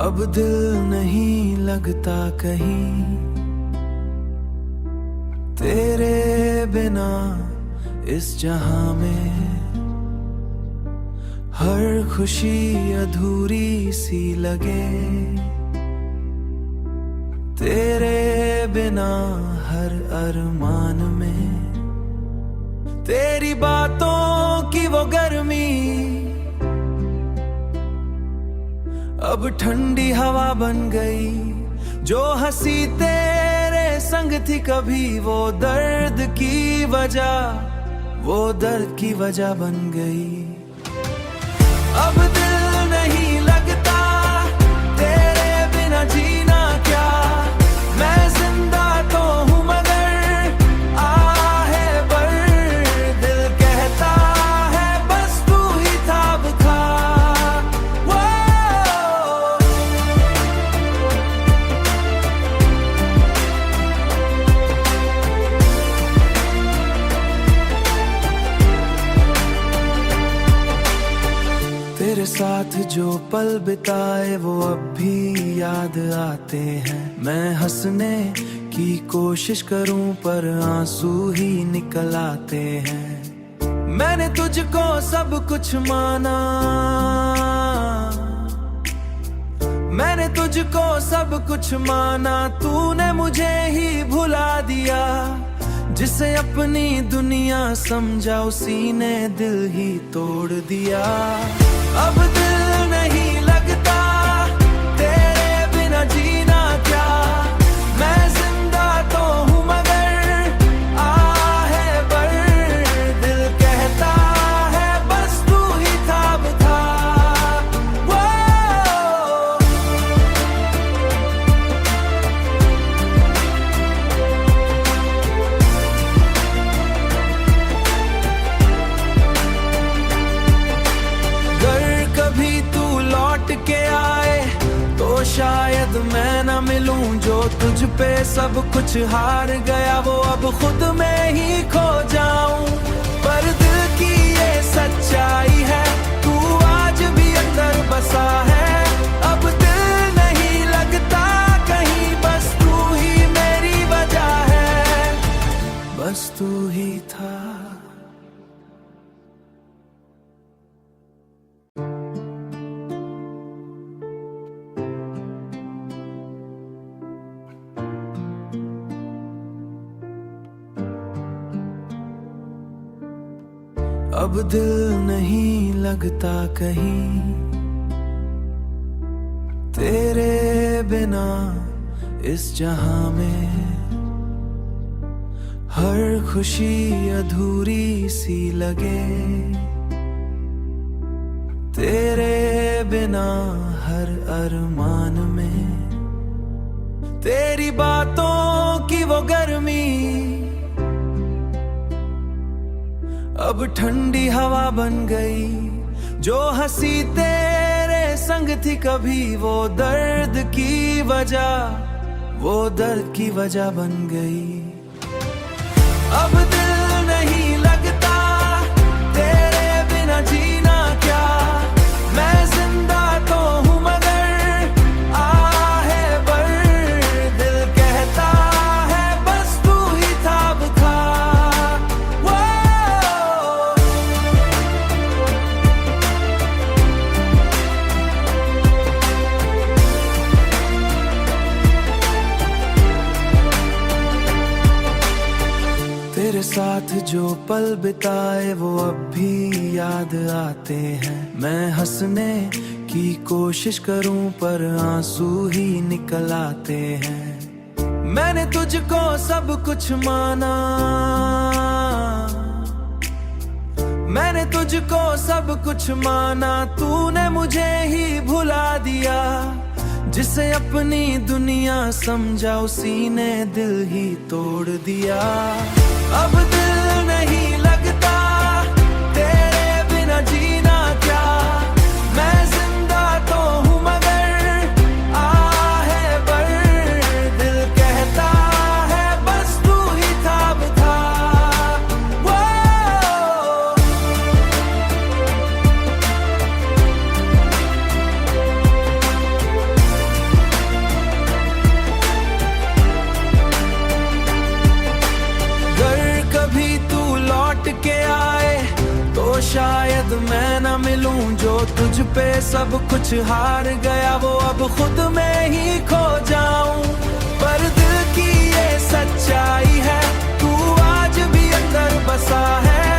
अब दिल नहीं लगता कहीं तेरे बिना इस जहां में। हर खुशी अधूरी सी लगे तेरे बिना हर अरमान में। तेरी बातों की वो गर्मी अब ठंडी हवा बन गई। जो हंसी तेरे संग थी कभी वो दर्द की वजह बन गई। अब दिल नहीं लगता तेरे बिना जीना क्या। मैं जिंदा तो हूँ मगर आहे पर दिल कहता है बस तू ही था अब था। तेरे साथ जो पल बिताए वो अब भी याद आते हैं। मैं हंसने की कोशिश करूं पर आंसू ही निकल आते हैं। मैंने तुझको सब कुछ माना, मैंने तुझको सब कुछ माना। तूने मुझे ही भुला दिया। जिसे अपनी दुनिया समझा उसी ने दिल ही तोड़ दिया। अब दिल नहीं लगता तेरे बिना जीना क्या। मैं जिंदा तो हूँ मगर आहे पर दिल कहता है बस तू ही था अब था। के आए तो शायद मैं न मिलूं। जो तुझ पे सब कुछ हार गया वो अब खुद में ही खो जाऊं। पर दिल की ये सच्चाई है तू आज भी अंदर बसा है। अब दिल नहीं लगता कहीं बस तू ही मेरी वजह है। बस तू ही था। अब दिल नहीं लगता कहीं तेरे बिना इस जहां में। हर खुशी अधूरी सी लगे तेरे बिना हर अरमान में। तेरी बातों की वो गर्मी अब ठंडी हवा बन गई। जो हंसी तेरे संग थी कभी वो दर्द की वजह बन गई। अब दिल नहीं लगता तेरे बिना जीना क्या। मैं जिंदा तो हूँ मगर आहे पर दिल कहता है बस तू ही था अब था। तेरे साथ जो पल बिताए वो अब भी याद आते हैं। मैं हंसने की कोशिश करूं पर आंसू ही निकल आते हैं। मैंने तुझको सब कुछ माना, मैंने तुझको सब कुछ माना। तूने मुझे ही भुला दिया। जिसे अपनी दुनिया समझा उसी ने दिल ही तोड़ दिया। अब दिल नहीं लगता तेरे बिना जीना क्या। मैं जिंदा तो हूँ मगर आहे पर दिल कहता है बस तू ही था अब था। शायद मैं न मिलूं। जो तुझ पे सब कुछ हार गया वो अब खुद में ही खो जाऊं। पर दिल की ये सच्चाई है, तू आज भी अंदर बसा है।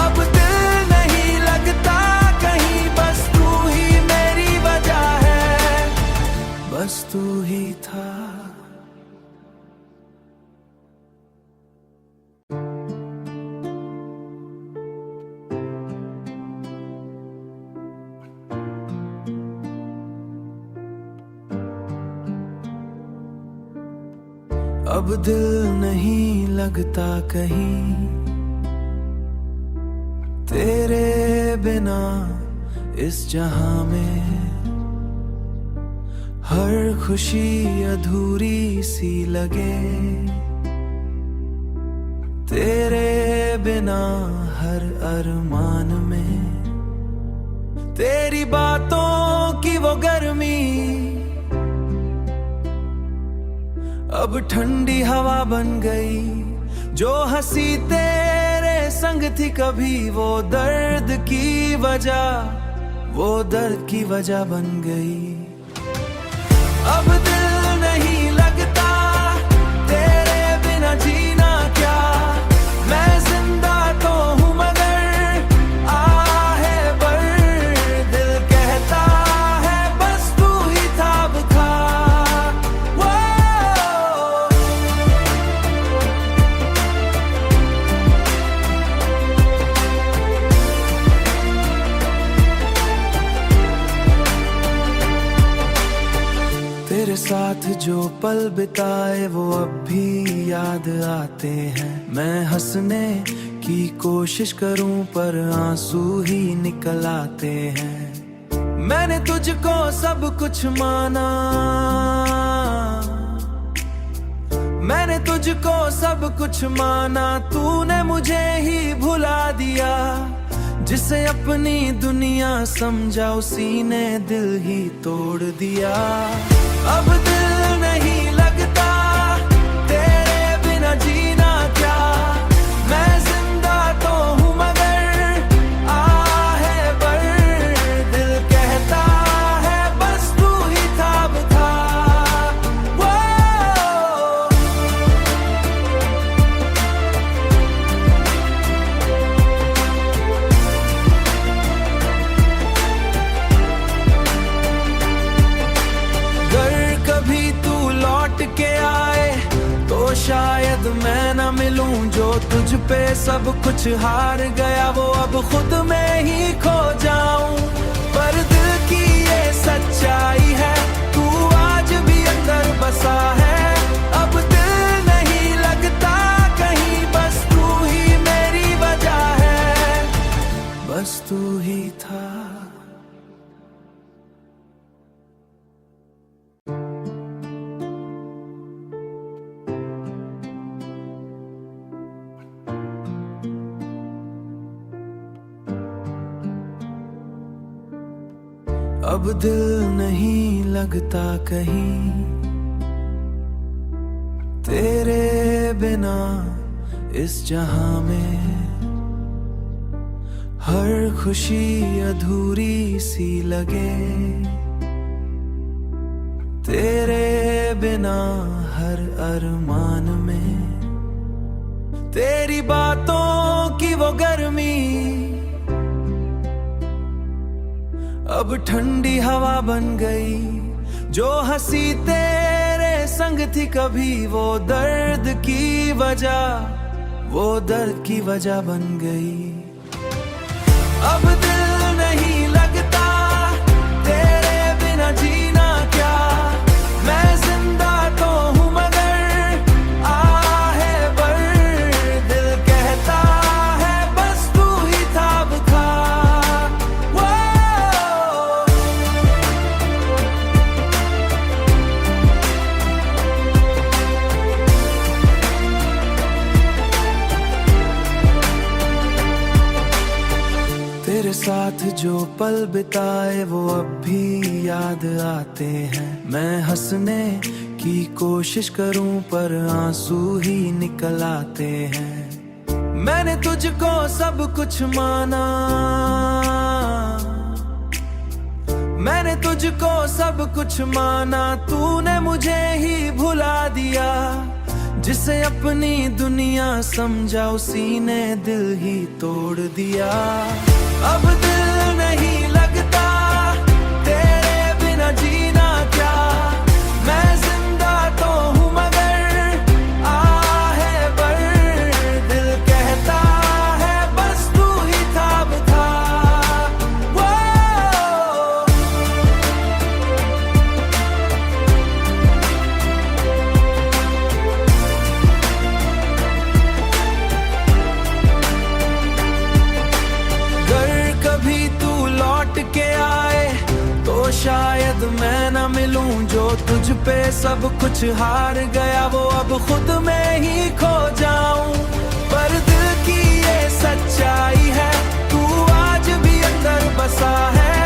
अब दिल नहीं लगता कहीं, बस तू ही मेरी वजह है, बस तू ही था। अब दिल नहीं लगता कहीं, तेरे बिना इस जहां में हर खुशी अधूरी सी लगे। तेरे बिना हर अरमान में तेरी बातों की वो गर्मी अब ठंडी हवा बन गई। जो हंसी तेरे संग थी कभी, वो दर्द की वजह बन गई। अब दिल नहीं लगता तेरे बिना, जीना क्या। मैं जिंदा तो हूँ मगर आहे पर दिल कहता है बस तू ही था अब था। तेरे साथ जो पल बिताए वो अब भी याद आते हैं। मैं हंसने की कोशिश करूं पर आंसू ही निकल आते हैं। मैंने तुझको सब कुछ माना, मैंने तुझको सब कुछ माना, तूने मुझे ही भुला दिया। जिसे अपनी दुनिया समझा उसी ने दिल ही तोड़ दिया। अब दिल नहीं लगता तेरे बिना, जीना क्या। मैं जिंदा तो हूँ मगर आहे पर दिल कहता है बस तू ही था अब था। के आए तो शायद मैं न मिलूं। जो तुझ पे सब कुछ हार गया वो अब खुद में ही खो जाऊं। पर दिल की ये सच्चाई है, तू आज भी अंदर बसा है। अब दिल नहीं लगता कहीं, बस तू ही मेरी वजह है, बस तू ही था। अब दिल नहीं लगता कहीं, तेरे बिना इस जहां में हर खुशी अधूरी सी लगे। तेरे बिना हर अरमान में तेरी बातों की वो गर्मी अब ठंडी हवा बन गई। जो हंसी तेरे संग थी कभी, वो दर्द की वजह बन गई। अब दिल नहीं लगता तेरे बिना, जीना क्या। मैं जिंदा तो हूँ मगर आहे पर दिल कहता है बस तू ही था अब था। तेरे साथ जो पल बिताए वो अब भी याद आते हैं। मैं हंसने की कोशिश करूं पर आंसू ही निकल आते हैं। मैंने तुझको सब कुछ माना, मैंने तुझको सब कुछ माना, तूने मुझे ही भुला दिया। जिसे अपनी दुनिया समझा उसी ने दिल ही तोड़ दिया। अब दिल नहीं लगता तेरे बिना जीना क्या, मैं जिंदा तो हूँ मगर आहे बर, दिल कहता है बस तू ही था अब था। वो कभी तू लौट के आए तो शायद मैं न मिलूं, जो तुझ पे सब कुछ हार गया वो अब खुद में ही खो जाऊं। पर दिल की ये सच्चाई है, तू आज भी अंदर बसा है।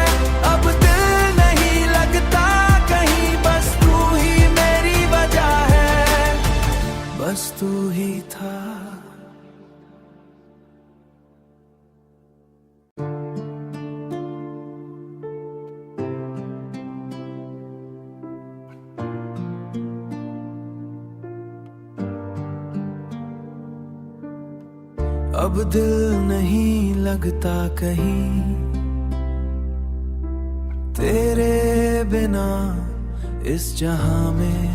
अब दिल नहीं लगता कहीं, बस तू ही मेरी वजह है, बस तू ही था। अब दिल नहीं लगता कहीं तेरे बिना इस जहां में,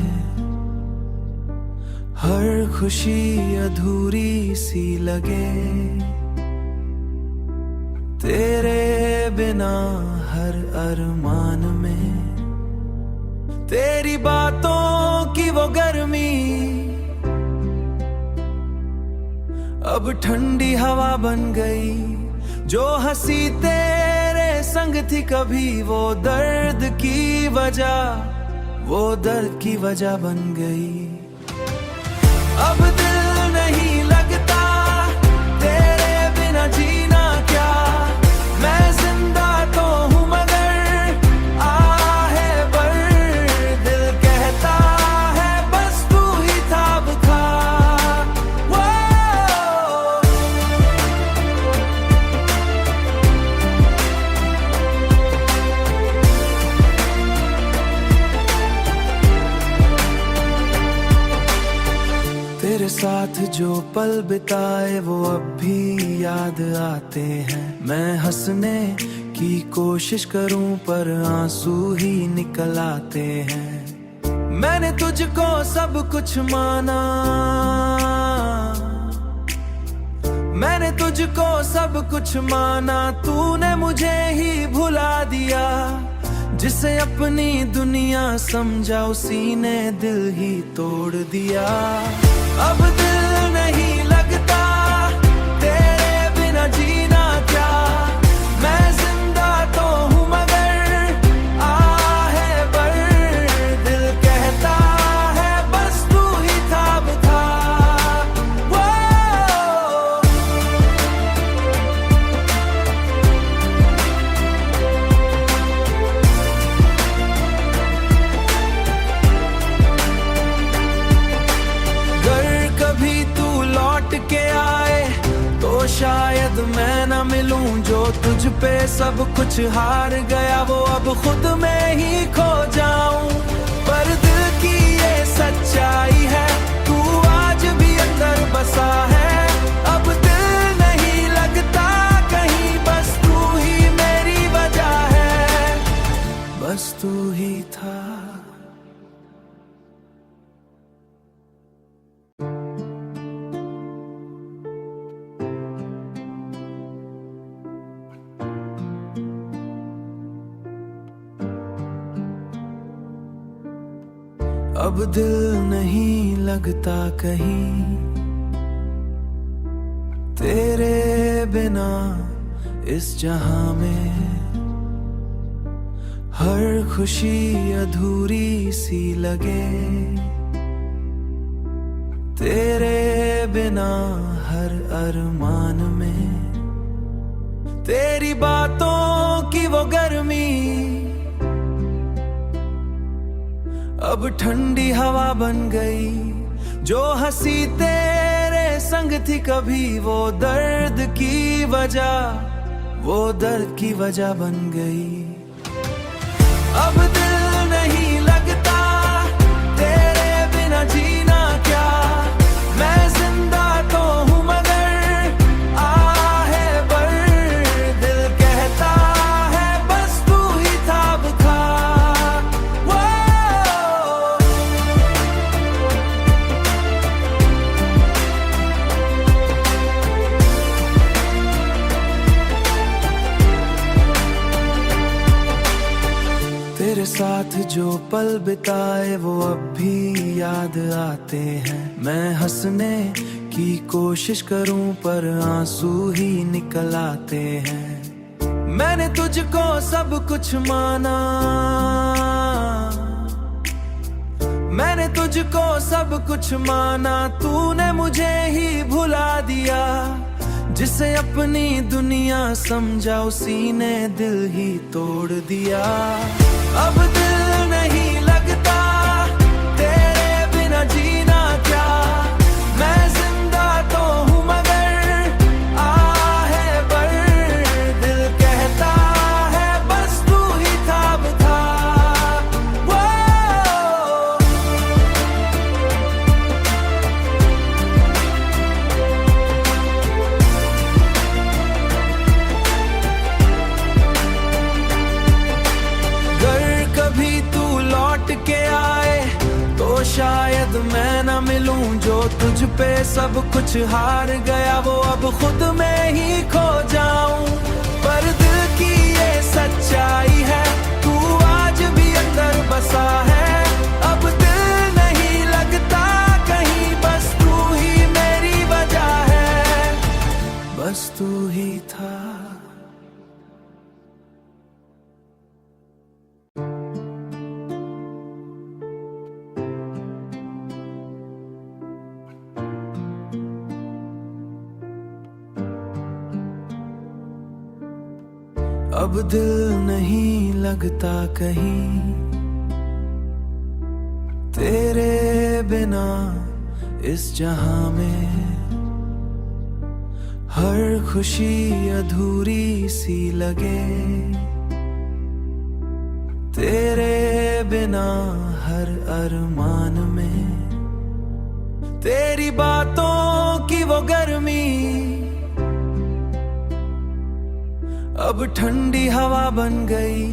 हर खुशी अधूरी सी लगे तेरे बिना हर अरमान में। तेरी बातों की वो गर्मी अब ठंडी हवा बन गई, जो हंसी तेरे संग थी कभी वो दर्द की वजह, वो दर्द की वजह बन गई। अब दिल नहीं लगता तेरे बिना जीना क्या, मैं जिंदा तो हूँ मगर आहे बर, दिल कहता है बस तू ही था अब था। तेरे साथ जो पल बिताए वो अब भी याद आते हैं। मैं हंसने की कोशिश करूं पर आंसू ही निकल आते हैं। मैंने तुझको सब कुछ माना, मैंने तुझको सब कुछ माना, तूने मुझे ही भुला दिया। जिसे अपनी दुनिया समझा उसी ने दिल ही तोड़ दिया। अब दिल नहीं लगता तेरे बिना जीना क्या, मैं जिंदा तो हूँ मगर आहे बर, दिल कहता है बस तू ही था अब था। वो कभी तू लौट के आए तो शायद मैं न मिलूं, जो तुझ पे सब कुछ हार गया वो अब खुद में ही खो जाऊं। पर दिल की ये सच्चाई है, तू आज भी अंदर बसा है। अब दिल नहीं लगता कहीं, बस तू ही मेरी वजह है, बस तू ही था। अब दिल नहीं लगता कहीं तेरे बिना इस जहां में, हर खुशी अधूरी सी लगे तेरे बिना हर अरमान में। तेरी बातों की वो गर्मी अब ठंडी हवा बन गई, जो हंसी तेरे संग थी कभी वो दर्द की वजह, वो दर्द की वजह बन गई। अब दिल नहीं लगता तेरे बिना, जीना क्या, मैं जिंदा तो हूँ मगर आहे पर दिल कहता है बस तू ही था अब था। तेरे साथ जो पल बिताए वो अब भी याद आते हैं। मैं हंसने की कोशिश करूं पर आंसू ही निकल आते हैं। मैंने तुझको सब कुछ माना, मैंने तुझको सब कुछ माना, तूने मुझे ही भुला दिया। जिसे अपनी दुनिया समझा उसी ने दिल ही तोड़ दिया। अब दिल नहीं लगता तेरे बिना, जीना क्या, मैं जिंदा तो हूँ मगर आहे पर दिल कहता है बस तू ही था अब था। के आए तो शायद मैं न मिलूं, जो तुझ पे सब कुछ हार गया वो अब खुद में ही खो जाऊं। पर दिल की ये सच्चाई है, तू आज भी अंदर बसा है। अब दिल नहीं लगता कहीं, बस तू ही मेरी वजह है, बस तू ही था। अब दिल नहीं लगता कहीं तेरे बिना इस जहां में, हर खुशी अधूरी सी लगे तेरे बिना हर अरमान में। तेरी बातों की वो गर्मी अब ठंडी हवा बन गई,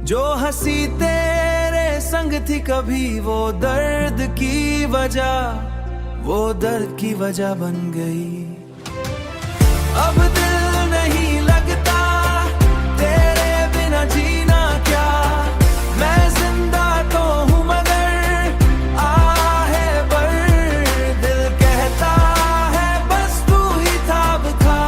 जो हंसी तेरे संग थी कभी वो दर्द की वजह, वो दर्द की वजह बन गई। अब दिल नहीं लगता तेरे बिना, जीना क्या, मैं जिंदा तो हूँ मगर आहे पर दिल कहता है बस तू ही था अब था।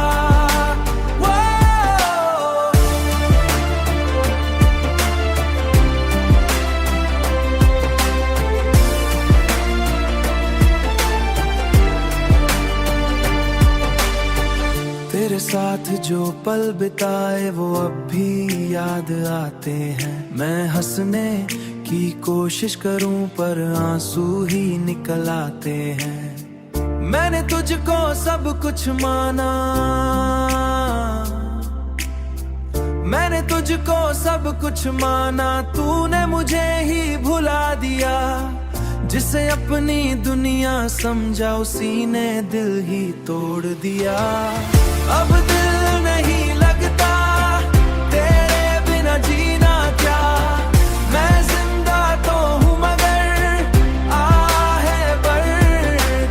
तेरे साथ जो पल बिताए वो अब भी याद आते हैं। मैं हंसने की कोशिश करूं पर आंसू ही निकल आते हैं। मैंने तुझको सब कुछ माना, मैंने तुझको सब कुछ माना, तूने मुझे ही भुला दिया। जिसे अपनी दुनिया समझा उसी ने दिल ही तोड़ दिया। अब दिल नहीं लगता तेरे बिना, जीना क्या, मैं जिंदा तो हूँ मगर आहे पर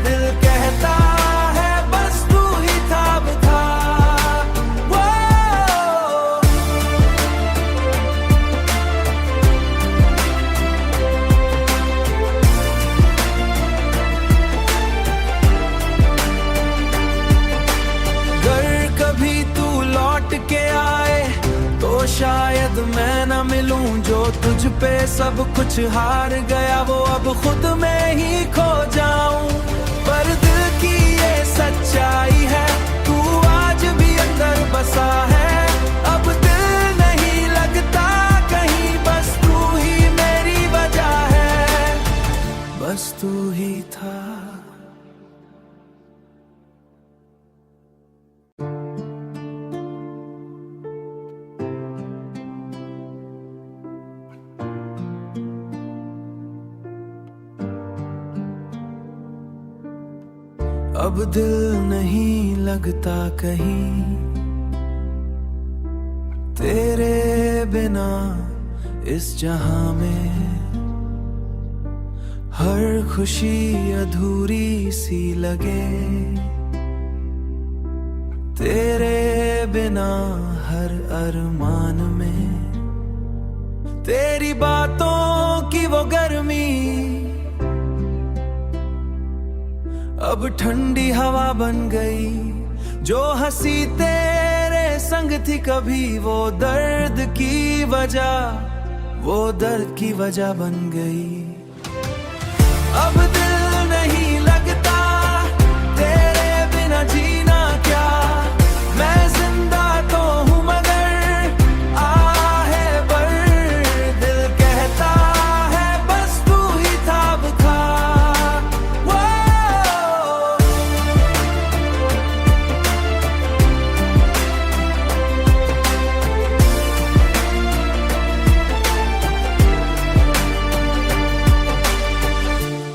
दिल कहता है बस तू ही था अब था। के आए तो शायद मैं न मिलूं, जो तुझ पे सब कुछ हार गया वो अब खुद में ही खो जाऊं। पर दिल की ये सच्चाई है, तू आज भी अंदर बसा है। अब दिल नहीं लगता कहीं, बस तू ही मेरी वजह है, बस तू ही था। अब दिल नहीं लगता कहीं तेरे बिना इस जहां में। हर खुशी अधूरी सी लगे तेरे बिना हर अरमान में। तेरी बातों की वो गर्मी अब ठंडी हवा बन गई। जो हंसी तेरे संग थी कभी, वो दर्द की वजह बन गई। अब दिल नहीं लगता तेरे बिना जीना क्या। मैं जिंदा तो हूँ मगर आहे पर दिल कहता है बस तू ही था अब था।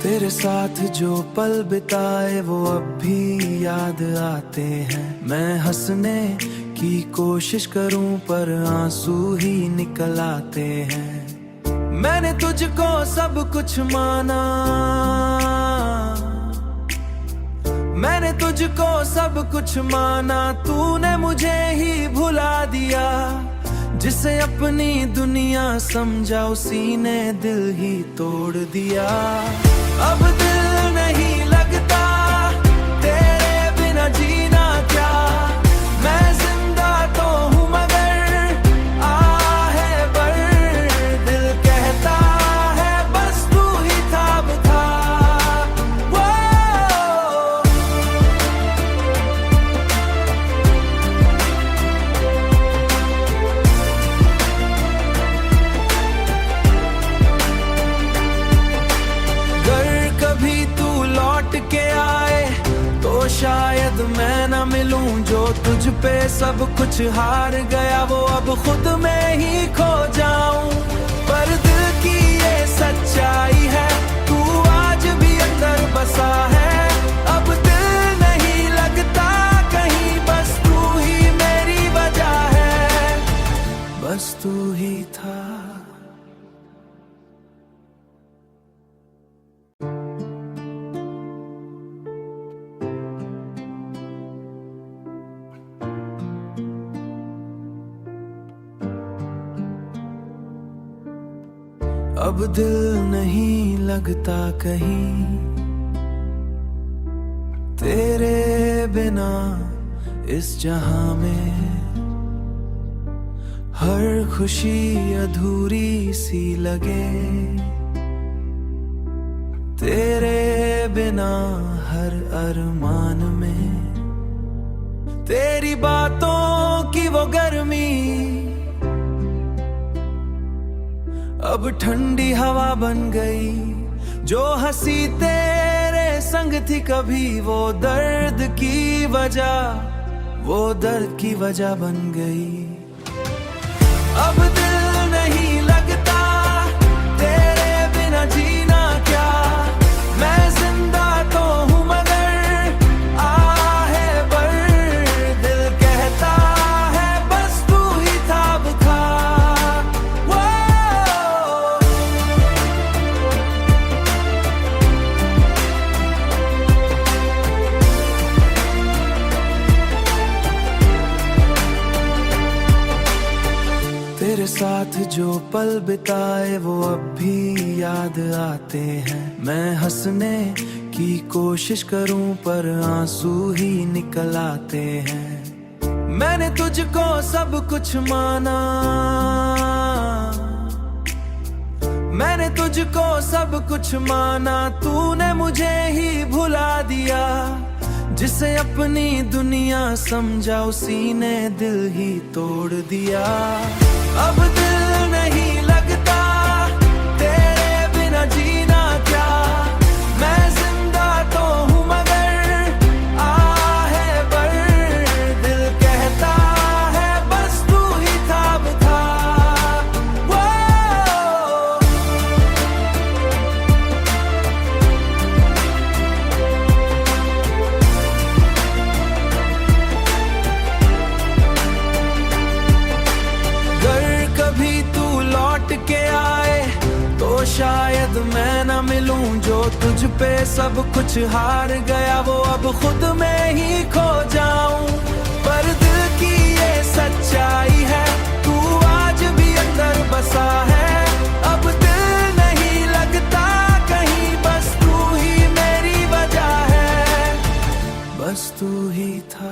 तेरे साथ जो पल बिताए वो अब भी याद आते हैं। मैं हंसने की कोशिश करूं पर आंसू ही निकल आते हैं। मैंने तुझको सब कुछ माना, मैंने तुझको सब कुछ माना। तूने मुझे ही भुला दिया। जिसे अपनी दुनिया समझा उसी ने दिल ही तोड़ दिया। अब दिल नहीं लगता तेरे बिना जीना क्या। मैं जिंदा तो हूँ मगर आहे पर दिल कहता है बस तू ही था अब था। के आए तो शायद मैं न मिलूं। जो तुझ पे सब कुछ हार गया वो अब खुद में ही खो जाऊं। पर दिल की ये सच्चाई है, तू आज भी अंदर बसा है। अब दिल नहीं लगता कहीं, बस तू ही मेरी वजह है, बस तू ही था। अब दिल नहीं लगता कहीं तेरे बिना इस जहां में। हर खुशी अधूरी सी लगे तेरे बिना हर अरमान में। तेरी बातों की वो गर्मी अब ठंडी हवा बन गई। जो हंसी तेरे संग थी कभी, वो दर्द की वजह बन गई। अब दिल नहीं लगता तेरे बिना जीना क्या। मैं जिंदा तो हूँ मगर आहे पर दिल कहता है बस तू ही था अब था। तेरे साथ जो पल बिताए वो अब भी याद आते हैं। मैं हंसने की कोशिश करूं पर आंसू ही निकल आते हैं। मैंने तुझको सब कुछ माना, मैंने तुझको सब कुछ माना। तूने मुझे ही भुला दिया। जिसे अपनी दुनिया समझा उसी ने दिल ही तोड़ दिया। अब दिल नहीं लगता तेरे बिना जीना क्या। मैं जिंदा तो हूँ मगर आहे पर दिल कहता है बस तू ही था अब था। पे सब कुछ हार गया, वो अब खुद में ही खो जाऊं। पर दिल की ये सच्चाई है, तू आज भी अंदर बसा है। अब दिल नहीं लगता कहीं, बस तू ही मेरी वजह है, बस तू ही था।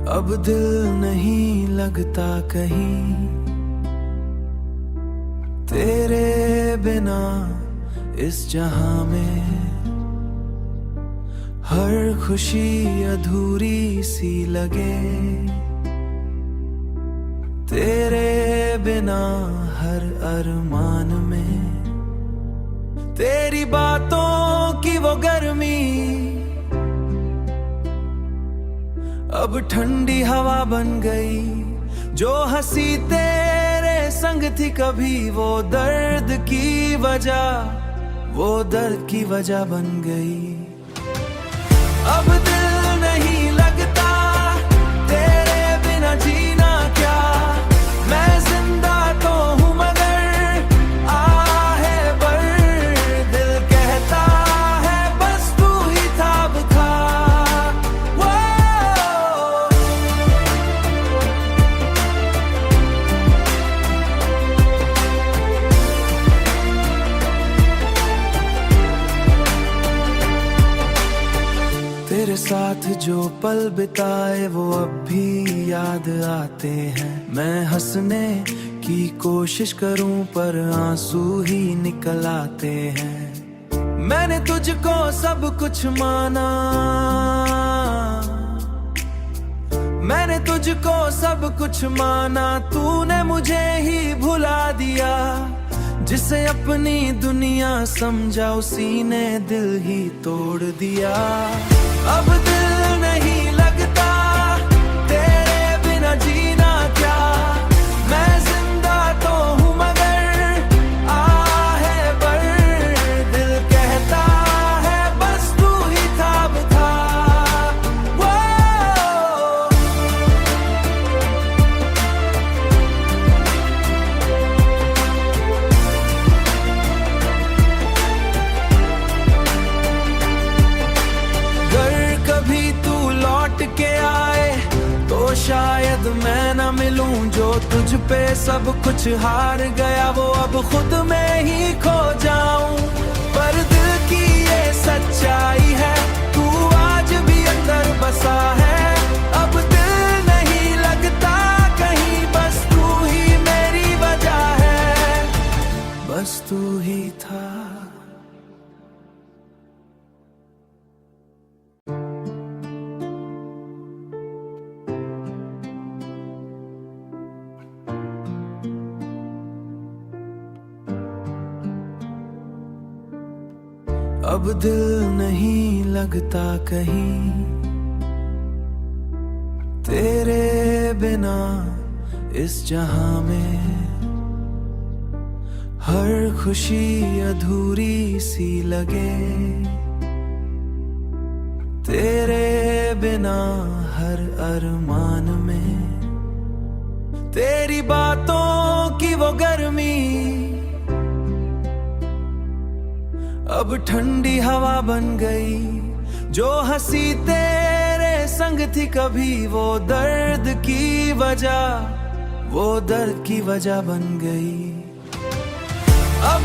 अब दिल नहीं लगता कहीं, तेरे बिना इस जहां में हर खुशी अधूरी सी लगे। तेरे बिना हर अरमान में तेरी बातों की वो गर्मी अब ठंडी हवा बन गई। जो हंसी तेरे संग थी कभी, वो दर्द की वजह, वो दर्द की वजह बन गई। अब दिल नहीं लगता तेरे बिना, जीना क्या। मैं जिंदा तो हूँ मगर आहे पर दिल कहता है बस तू ही था, अब था। तेरे साथ जो पल बिताए वो अब भी याद आते हैं। मैं हंसने की कोशिश करूं पर आंसू ही निकल आते हैं। मैंने तुझको सब कुछ माना, मैंने तुझको सब कुछ माना, तूने मुझे ही भुला दिया। जिसे अपनी दुनिया समझा उसी ने दिल ही तोड़ दिया। अब दिल नहीं लगता तेरे बिना, जीना क्या। मैं जिंदा तो हूँ मगर आहे पर दिल कहता है बस तू ही था, अब था। के आए तो शायद मैं न मिलूं, जो तुझ पे सब कुछ हार गया, वो अब खुद में ही खो जाऊं। पर दिल की ये सच्चाई है, तू आज भी अंदर बसा है। अब दिल नहीं लगता कहीं, बस तू ही मेरी वजह है, बस तू ही था। अब दिल नहीं लगता कहीं, तेरे बिना इस जहां में हर खुशी अधूरी सी लगे। तेरे बिना हर अरमान में तेरी बातों की वो गर्मी अब ठंडी हवा बन गई। जो हंसी तेरे संग थी कभी, वो दर्द की वजह, वो दर्द की वजह बन गई। अब